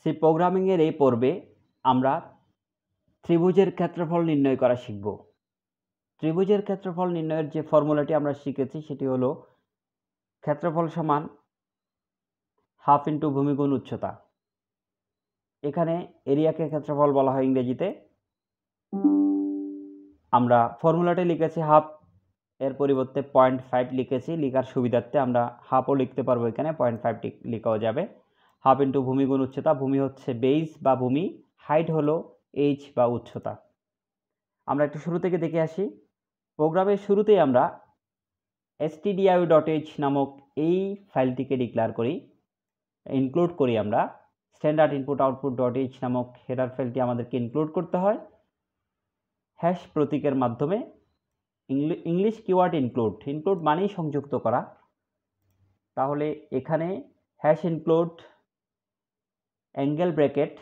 C প্রোগ্রামিংয়ের এই পর্বে আমরা ত্রিভুজের ক্ষেত্রফল নির্ণয় করা শিখব। ত্রিভুজের ক্ষেত্রফল নির্ণয়ের যে ফর্মুলাটি আমরা শিখেছি সেটি হলো ক্ষেত্রফল সমান হাফ ইন্টু ভূমি গুণ উচ্চতা। এখানে এরিয়াকে ক্ষেত্রফল বলা হয় ইংরেজিতে। আমরা ফর্মুলাটি লিখেছি হাফ, এর পরিবর্তে 0.5 লিখেছি। লেখার সুবিধার্থে আমরা হাফও লিখতে পারবো, এখানে 0.5 লেখাও যাবে। হাফ ইন্টু ভূমি গুণ উচ্চতা। ভূমি হচ্ছে বেস বা ভূমি, হাইট হলো এইচ বা উচ্চতা। আমরা একটু শুরু থেকে দেখে আসি। প্রোগ্রামের শুরুতেই আমরা stdio.h নামক এই ফাইলটিকে ডিক্লেয়ার করি, ইনক্লুড করি। আমরা standard input output dot H নামক হেডার ফাইলটি আমাদেরকে ইনক্লুড করতে হয় হ্যাশ প্রতীকের মাধ্যমে। ইংলিশ কিওয়ার্ড ইনক্লুড মানেই সংযুক্ত করা। তাহলে এখানে hash include angle bracket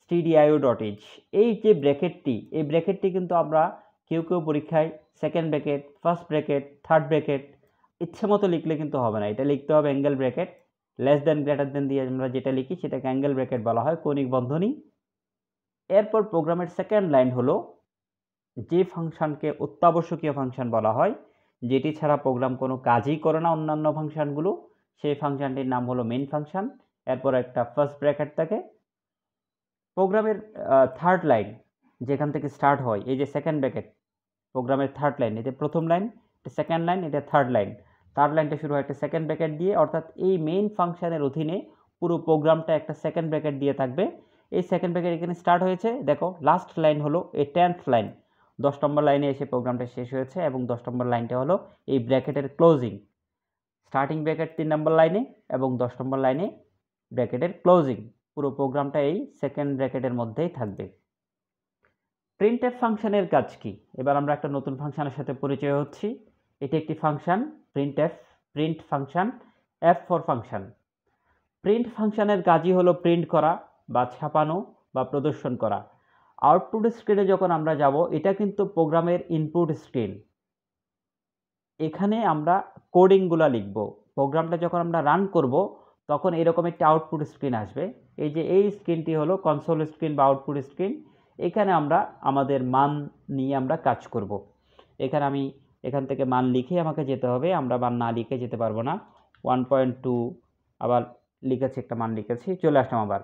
stdio.h, এই যে ব্র্যাকেটটি, এই ব্র্যাকেটটি কিন্তু আমরা কেউ পরীক্ষায় second bracket, first bracket, third bracket ইচ্ছে মতো লিখলে কিন্তু হবে না। এটা লিখতে হবে angle bracket. Less than greater than দিয়ে আমরা যেটা লিখি সেটাকে অ্যাঙ্গেল ব্র্যাকেট বলা হয়, কৌণিক বন্ধনী। এরপর প্রোগ্রামের সেকেন্ড লাইন হলো যে ফাংশনকে অত্যাবশ্যকীয় ফাংশন বলা হয়, যেটি ছাড়া প্রোগ্রাম কোনো কাজই করে না অন্যান্য ফাংশনগুলো, সেই ফাংশনটির নাম হলো মেইন ফাংশন। এরপর একটা ফার্স্ট ব্র্যাকেট থাকে। প্রোগ্রামের থার্ড লাইন যেখান থেকে স্টার্ট হয়, এই যে সেকেন্ড ব্র্যাকেট, প্রোগ্রামের থার্ড লাইন, এটা প্রথম লাইন, এটা সেকেন্ড লাইন, এটা থার্ড লাইন। থার্ড লাইনটা শুরু হয় একটা সেকেন্ড ব্র্যাকেট দিয়ে, অর্থাৎ এই মেইন ফাংশনের অধীনে পুরো প্রোগ্রামটা একটা সেকেন্ড ব্র্যাকেট দিয়ে থাকবে। এই সেকেন্ড ব্র্যাকেট এখানে স্টার্ট হয়েছে, দেখো লাস্ট লাইন হলো এই 10th লাইন, 10 নম্বর লাইনে এসে প্রোগ্রামটা শেষ হয়েছে। এবং 10 নম্বর লাইনটা হলো এই ব্র্যাকেটের ক্লোজিং। স্টার্টিং ব্র্যাকেট 3 নম্বর লাইনে এবং 10 নম্বর লাইনে ব্র্যাকেটের ক্লোজিং। পুরো প্রোগ্রামটা এই সেকেন্ড ব্র্যাকেটের মধ্যেই থাকবে। প্রিন্টএফ ফাংশনের কাজ কি? এবার আমরা একটা নতুন ফাংশনের সাথে পরিচয় হচ্ছি। এটি একটি function printf, print function, F4 function. Print ফাংশনের কাজই হলো প্রিন্ট করা বা ছাপানো বা প্রদর্শন করা। আউটপুট স্ক্রিনে যখন আমরা যাব, এটা কিন্তু প্রোগ্রামের ইনপুট স্ক্রিন। এখানে আমরা কোডিংগুলো লিখব। প্রোগ্রামটা যখন আমরা রান করব তখন এরকম একটা আউটপুট স্ক্রিন আসবে। এই যে এই স্ক্রিনটি হলো কনসোল স্ক্রিন বা আউটপুট স্ক্রিন। এখানে আমরা আমাদের মান নিয়ে আমরা কাজ করব। এখানে আমি এখান থেকে মান লিখে আমাকে যেতে হবে, আমরা মান না লিখে যেতে পারবো না। 1.2 আবার লিখেছি, একটা মান লিখেছি, চলে আসলাম আবার।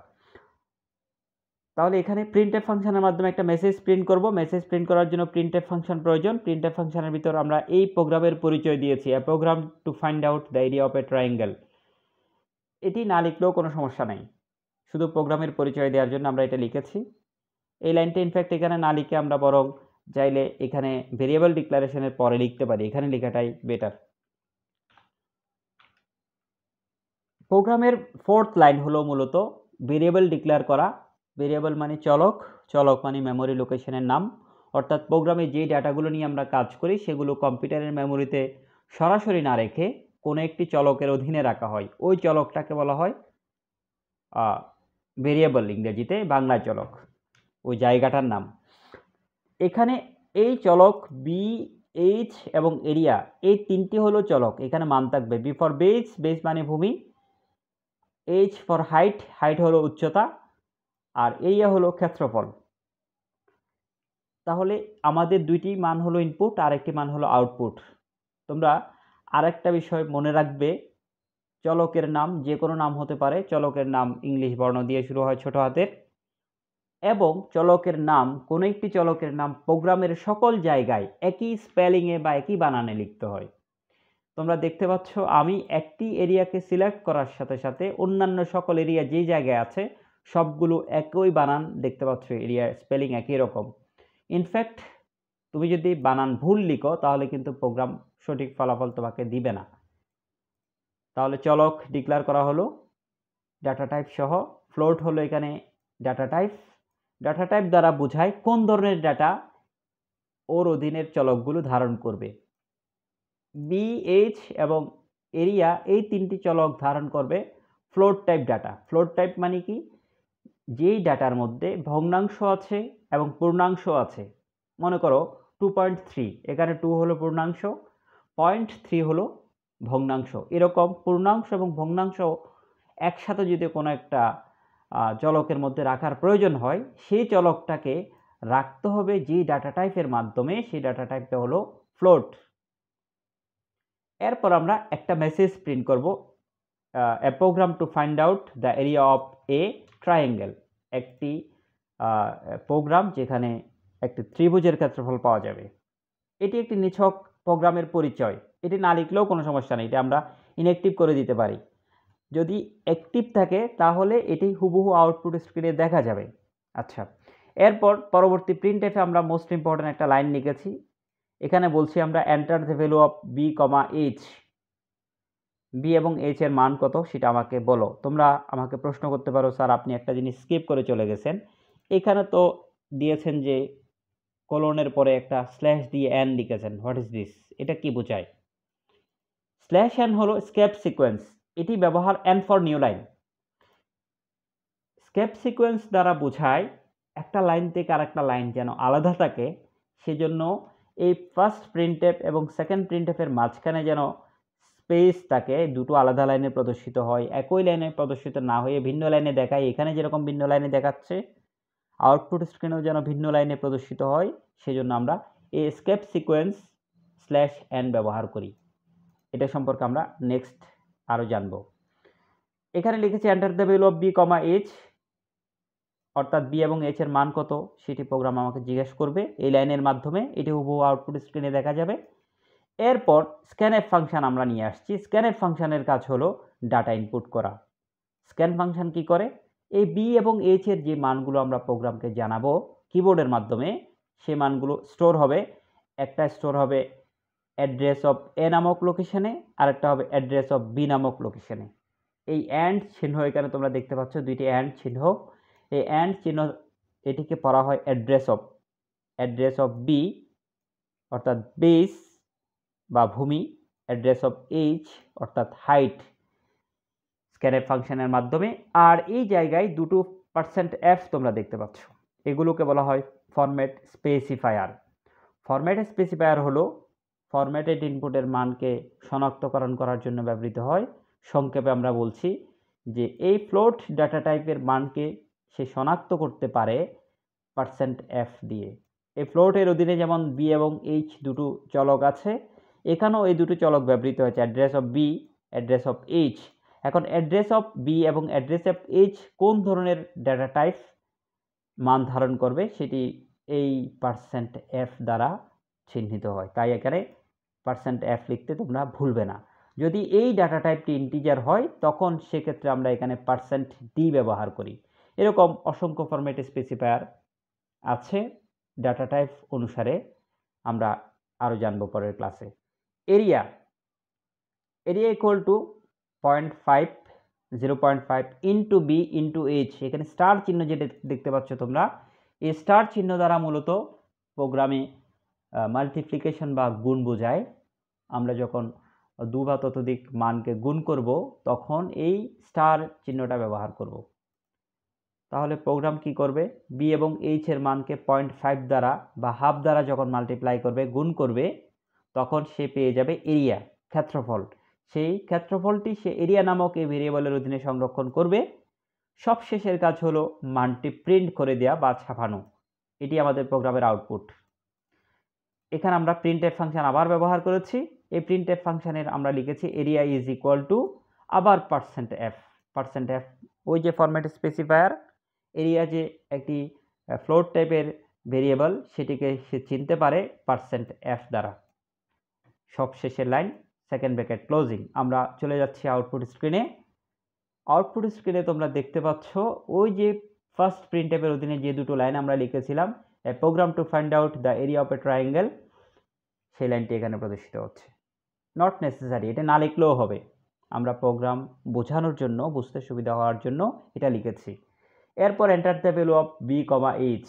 তাহলে এখানে প্রিন্টএফ ফাংশনের মাধ্যমে একটা মেসেজ প্রিন্ট করব। মেসেজ প্রিন্ট করার জন্য প্রিন্টএফ ফাংশন প্রয়োজন। প্রিন্টএফ ফাংশনের ভিতর আমরা এই প্রোগ্রামের পরিচয় দিয়েছি, a program to find out the area of a triangle. এটি না লিখলেও কোনো সমস্যা নাই, শুধু প্রোগ্রামের পরিচয় দেওয়ার জন্য আমরা এটা লিখেছি। এই লাইনটা ইনফ্যাক্ট এখানে না লিখে আমরা বরং চাইলে এখানে ভেরিয়েবল ডিক্লারেশনের পরে লিখতে পারি, এখানে লেখাটাই বেটার। প্রোগ্রামের ফোর্থ লাইন হলো মূলত ভেরিয়েবল ডিক্লেয়ার করা। ভেরিয়েবল মানে চলক, চলক মানে মেমোরি লোকেশনের নাম। অর্থাৎ প্রোগ্রামে যে ডাটাগুলো নিয়ে আমরা কাজ করি সেগুলো কম্পিউটারের মেমোরিতে সরাসরি না রেখে কোনো একটি চলকের অধীনে রাখা হয়। ওই চলকটাকে বলা হয় ভেরিয়েবল, ইংরেজিতে, বাংলায় চলক, ওই জায়গাটার নাম। এখানে এই চলক বি, এইচ এবং এরিয়া, এই তিনটি হলো চলক। এখানে মান থাকবে বি ফর বেস, বেস মানে ভূমি, এইচ ফর হাইট, হাইট হলো উচ্চতা, আর এরিয়া হলো ক্ষেত্রফল। তাহলে আমাদের দুইটি মান হলো ইনপুট আর একটি মান হলো আউটপুট। তোমরা আরেকটা বিষয় মনে রাখবে, চলকের নাম যে কোনো নাম হতে পারে। চলকের নাম ইংলিশ বর্ণ দিয়ে শুরু হয়, ছোট হাতের। এবং চলকের নাম, কোনো একটি চলকের নাম প্রোগ্রামের সকল জায়গায় একই স্পেলিংয়ে বা একই বানানে লিখতে হয়। তোমরা দেখতে পাচ্ছ আমি একটি এরিয়াকে সিলেক্ট করার সাথে সাথে অন্যান্য সকল এরিয়া যেই জায়গায় আছে সবগুলো একই বানান দেখতে পাচ্ছ, এরিয়া স্পেলিং একই রকম। ইনফ্যাক্ট তুমি যদি বানান ভুল লিখো তাহলে কিন্তু প্রোগ্রাম সঠিক ফলাফল তোমাকে দিবে না। তাহলে চলক ডিক্লেয়ার করা হলো ডাটা টাইপ সহ। ফ্লোট হলো এখানে ডাটা টাইপ। ডাটা টাইপ দ্বারা বোঝায় কোন ধরনের ডাটা ওর অধীনের চলকগুলো ধারণ করবে। বি, এইচ এবং এরিয়া এই তিনটি চলক ধারণ করবে float type data. Float type মানে কি? যেই ডাটার মধ্যে ভগ্নাংশ আছে এবং পূর্ণাংশ আছে। মনে করো 2.3, এখানে 2 হলো পূর্ণাংশ, 0.3 হলো ভগ্নাংশ। এরকম পূর্ণাংশ এবং ভগ্নাংশ একসাথে যদি কোনো একটা চলকের মধ্যে রাখার প্রয়োজন হয়, সেই চলকটাকে রাখতে হবে যে ডাটা টাইপের মাধ্যমে, সেই ডাটা টাইপটা হলো ফ্লোট। এরপর আমরা একটা মেসেজ প্রিন্ট করব, a program to find out the area of a triangle, একটি প্রোগ্রাম যেখানে একটি ত্রিভুজের ক্ষেত্রফল পাওয়া যাবে। এটি একটি নিছক প্রোগ্রামের পরিচয়, এটি না লিখলেও কোনো সমস্যা নেই, এটা আমরা ইনঅ্যাক্টিভ করে দিতে পারি। যদি অ্যাক্টিভ থাকে তাহলে এটি হুবহু আউটপুট স্ক্রিনে দেখা যাবে। আচ্ছা, এরপর পরবর্তী প্রিন্টএফে আমরা মোস্ট ইম্পর্ট্যান্ট একটা লাইন লিখেছি। এখানে বলছি আমরা enter the value of B comma H, B এবং এইচ এর মান কত সেটা আমাকে বলো। তোমরা আমাকে প্রশ্ন করতে পারো, স্যার আপনি একটা জিনিস স্কিপ করে চলে গেছেন, এখানে তো দিয়েছেন যে কোলনের পরে একটা স্ল্যাশ দিয়ে এন লিখেছেন, হোয়াট ইজ দিস, এটা কি বোঝায়? স্ল্যাশ এন হলো স্কেপ সিকোয়েন্স, এটি ব্যবহার N for new line. Escape sequence দ্বারা বোঝায় একটা লাইন থেকে আরেকটা লাইন যেন আলাদা থাকে, সেজন্য এই ফার্স্ট প্রিন্টএফ এবং সেকেন্ড প্রিন্টএফের মাঝখানে যেন স্পেস থাকে, দুটো আলাদা লাইনে প্রদর্শিত হয়, একই লাইনে প্রদর্শিত না হয়ে ভিন্ন লাইনে দেখায়। এখানে যেরকম ভিন্ন লাইনে দেখাচ্ছে, আউটপুট স্ক্রিনেও যেন ভিন্ন লাইনে প্রদর্শিত হয়, সেজন্য আমরা এই স্কেপ সিকোয়েন্স স্ল্যাশ এন ব্যবহার করি। এটা সম্পর্কে আমরা নেক্সট আরও জানব। এখানে লিখেছি enter the value of B comma H, অর্থাৎ বি এবং এইচ এর মান কত সেটি প্রোগ্রাম আমাকে জিজ্ঞেস করবে এই লাইনের মাধ্যমে, এটি হুবহু আউটপুট স্ক্রিনে দেখা যাবে। এরপর স্ক্যানএফ ফাংশন আমরা নিয়ে আসছি। স্ক্যানএফ ফাংশনের কাজ হলো ডাটা ইনপুট করা। স্ক্যান ফাংশন কি করে, এই বি এবং এইচ এর যে মানগুলো আমরা প্রোগ্রামকে জানাবো কিবোর্ডের মাধ্যমে, সে মানগুলো স্টোর হবে। একটা স্টোর হবে অ্যাড্রেস অফ এ নামক লোকেশনে, আরেকটা হবে অ্যাড্রেস অফ বি নামক লোকেশনে। এই অ্যান্ড চিহ্ন এখানে তোমরা দেখতে পাচ্ছ, দুইটি অ্যান্ড চিহ্ন। এই অ্যান্ড চিহ্ন এটিকে পড়া হয় অ্যাড্রেস অফ বি অর্থাৎ বেস বা ভূমি, অ্যাড্রেস অফ এইচ অর্থাৎ হাইট, স্ক্যানএফ ফাংশনের মাধ্যমে। আর এই জায়গায় দুটো %f তোমরা দেখতে পাচ্ছ, এগুলোকে বলা হয় ফরম্যাট স্পেসিফায়ার। ফরম্যাট স্পেসিফায়ার হলো ফরম্যাটেড ইনপুটের মানকে শনাক্তকরণ করার জন্য ব্যবহৃত হয়। সংক্ষেপে আমরা বলছি যে এই ফ্লোট ডাটা টাইপের মানকে সে শনাক্ত করতে পারে %f দিয়ে। এই ফ্লোটের অধীনে যেমন বি এবং এইচ দুটো চলক আছে, এখানেও এই দুটো চলক ব্যবহৃত হয়েছে, address of B, address of H. এখন অ্যাড্রেস অফ বি এবং অ্যাড্রেস অফ এইচ কোন ধরনের ডাটা টাইপ মান ধারণ করবে সেটি এই %f দ্বারা চিহ্নিত হয়। তাই এখানে %f লিখতে তোমরা ভুলবে না। যদি এই ডাটা টাইপটি ইন্টিজার হয় তখন সেক্ষেত্রে আমরা এখানে %d ব্যবহার করি। এরকম অসংখ্য ফরম্যাট স্পেসিফায়ার আছে ডাটা টাইপ অনুসারে, আমরা আরও জানবো পরের ক্লাসে। Area equal to 0.5 into B into H, এখানে স্টার চিহ্ন যেটা দেখতে পাচ্ছ তোমরা, এই স্টার চিহ্ন দ্বারা মূলত প্রোগ্রামে মাল্টিপ্লিকেশন বা গুণ বোঝায়। আমরা যখন দু বা ততোধিক মানকে গুণ করব তখন এই স্টার চিহ্নটা ব্যবহার করব। তাহলে প্রোগ্রাম কি করবে, বি এবং এইচ এর মানকে 0.5 দ্বারা বা হাফ দ্বারা যখন মাল্টিপ্লাই করবে, গুণ করবে, তখন সে পেয়ে যাবে এরিয়া, ক্ষেত্রফল। সেই ক্ষেত্রফলটি সে এরিয়া নামক এই ভেরিয়েবলের অধীনে সংরক্ষণ করবে। সবশেষের কাজ হলো মানটি প্রিন্ট করে দেওয়া বা ছাপানো। এটি আমাদের প্রোগ্রামের আউটপুট। এখানে আমরা প্রিন্টএফ ফাংশন আবার ব্যবহার করেছি। এই প্রিন্টএফ ফাংশনের আমরা লিখেছি এরিয়া ইজ ইকুয়াল টু আবার %f, ওই যে ফরম্যাট স্পেসিফায়ার, এরিয়া যে একটি ফ্লোট টাইপের ভেরিয়েবল, সেটিকে সে চিনতে পারে %f দ্বারা। সবশেষের লাইন সেকেন্ড ব্র্যাকেট ক্লোজিং। আমরা চলে যাচ্ছি আউটপুট স্ক্রিনে। আউটপুট স্ক্রিনে তোমরা দেখতে পাচ্ছ ওই যে ফার্স্ট প্রিন্টএফের অধীনে যে দুটো লাইন আমরা লিখেছিলাম, a program to find out the area of a triangle, সেই লাইনটি এখানে প্রদর্শিত হচ্ছে। নট নেসেসারি, এটা না লিখলেও হবে, আমরা প্রোগ্রাম বোঝানোর জন্য, বুঝতে সুবিধা হওয়ার জন্য এটা লিখেছি। এরপর enter the value of B comma H,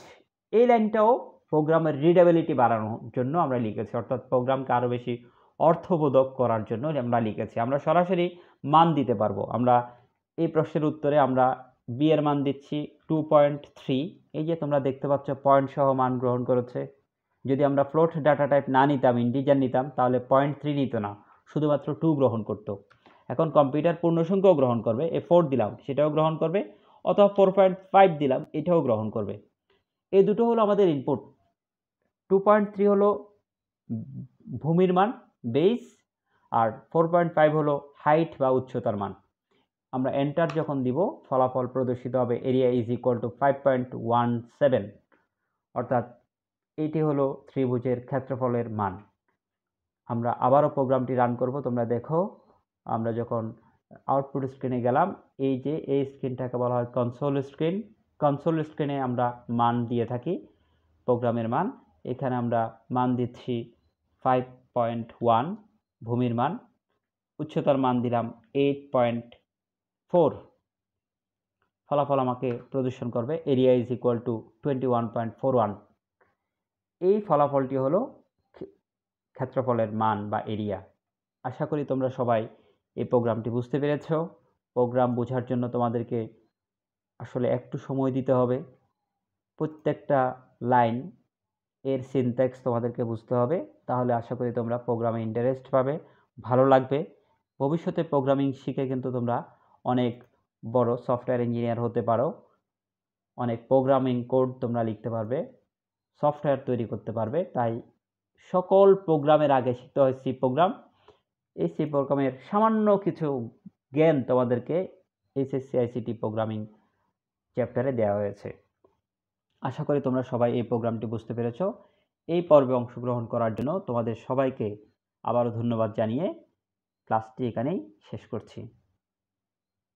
এই লাইনটাও প্রোগ্রামের রিডেবিলিটি বাড়ানোর জন্য আমরা লিখেছি, অর্থাৎ প্রোগ্রামকে আরও বেশি অর্থবোধক করার জন্য আমরা লিখেছি। আমরা সরাসরি মান দিতে পারবো। আমরা এই প্রশ্নের উত্তরে আমরা বি এর মান দিচ্ছি 2.3, এই যে তোমরা দেখতে পাচ্ছ পয়েন্ট সহ মান গ্রহণ করেছে। যদি আমরা ফ্লোট ডাটা টাইপ না নিতাম, ইন্টিজার নিতাম, তাহলে 0.3 নিত না, শুধুমাত্র 2 গ্রহণ করত। এখন কম্পিউটার পূর্ণসংখ্যাও গ্রহণ করবে, 4 দিলাম, সেটাও গ্রহণ করবে। অথবা 4.5 দিলাম, এটাও গ্রহণ করবে। এই দুটো হলো আমাদের ইনপুট। 2.3 হলো ভূমির মান বেস, আর 4.5 হলো হাইট বা উচ্চতার মান। আমরা এন্টার যখন দিব ফলাফল প্রদর্শিত হবে এরিয়া ইজ ইকুয়াল টু 5.17, অর্থাৎ এটি হলো ত্রিভুজের ক্ষেত্রফলের মান। আমরা আবারও প্রোগ্রামটি রান করব, তোমরা দেখো। আমরা যখন আউটপুট স্ক্রিনে গেলাম, এই যে এই স্ক্রিনটাকে বলা হয় কনসোল স্ক্রিন। কনসোল স্ক্রিনে আমরা মান দিয়ে থাকি, প্রোগ্রামের মান। এখানে আমরা মান দিচ্ছি 5.1 ভূমির মান, উচ্চতার মান দিলাম 8.4। ফলাফল আমাকে প্রদর্শন করবে এরিয়া ইজ ইকুয়াল টু 21.41। এই ফলাফলটি হলো ক্ষেত্রফলের মান বা এরিয়া। আশা করি তোমরা সবাই এই প্রোগ্রামটি বুঝতে পেরেছ। প্রোগ্রাম বোঝার জন্য তোমাদেরকে আসলে একটু সময় দিতে হবে। প্রত্যেকটা লাইন এর সিনট্যাক্স তোমাদেরকে বুঝতে হবে, তাহলে আশা করি তোমরা প্রোগ্রামে ইন্টারেস্ট পাবে, ভালো লাগবে। ভবিষ্যতে প্রোগ্রামিং শিখে কিন্তু তোমরা অনেক বড় সফটওয়্যার ইঞ্জিনিয়ার হতে পারো, অনেক প্রোগ্রামিং কোড তোমরা লিখতে পারবে, সফটওয়্যার তৈরি করতে পারবে। তাই সকল প্রোগ্রামের আগে শিখতে হয় সি প্রোগ্রাম। এই সি প্রোগ্রামের সামান্য কিছু জ্ঞান তোমাদেরকে এইচএসসি আইসিটি প্রোগ্রামিং চ্যাপ্টারে দেওয়া হয়েছে। আশা করি তোমরা সবাই এই প্রোগ্রামটি বুঝতে পেরেছ। এই পর্বে অংশগ্রহণ করার জন্য তোমাদের সবাইকে আবারও ধন্যবাদ জানিয়ে ক্লাসটি এখানেই শেষ করছি।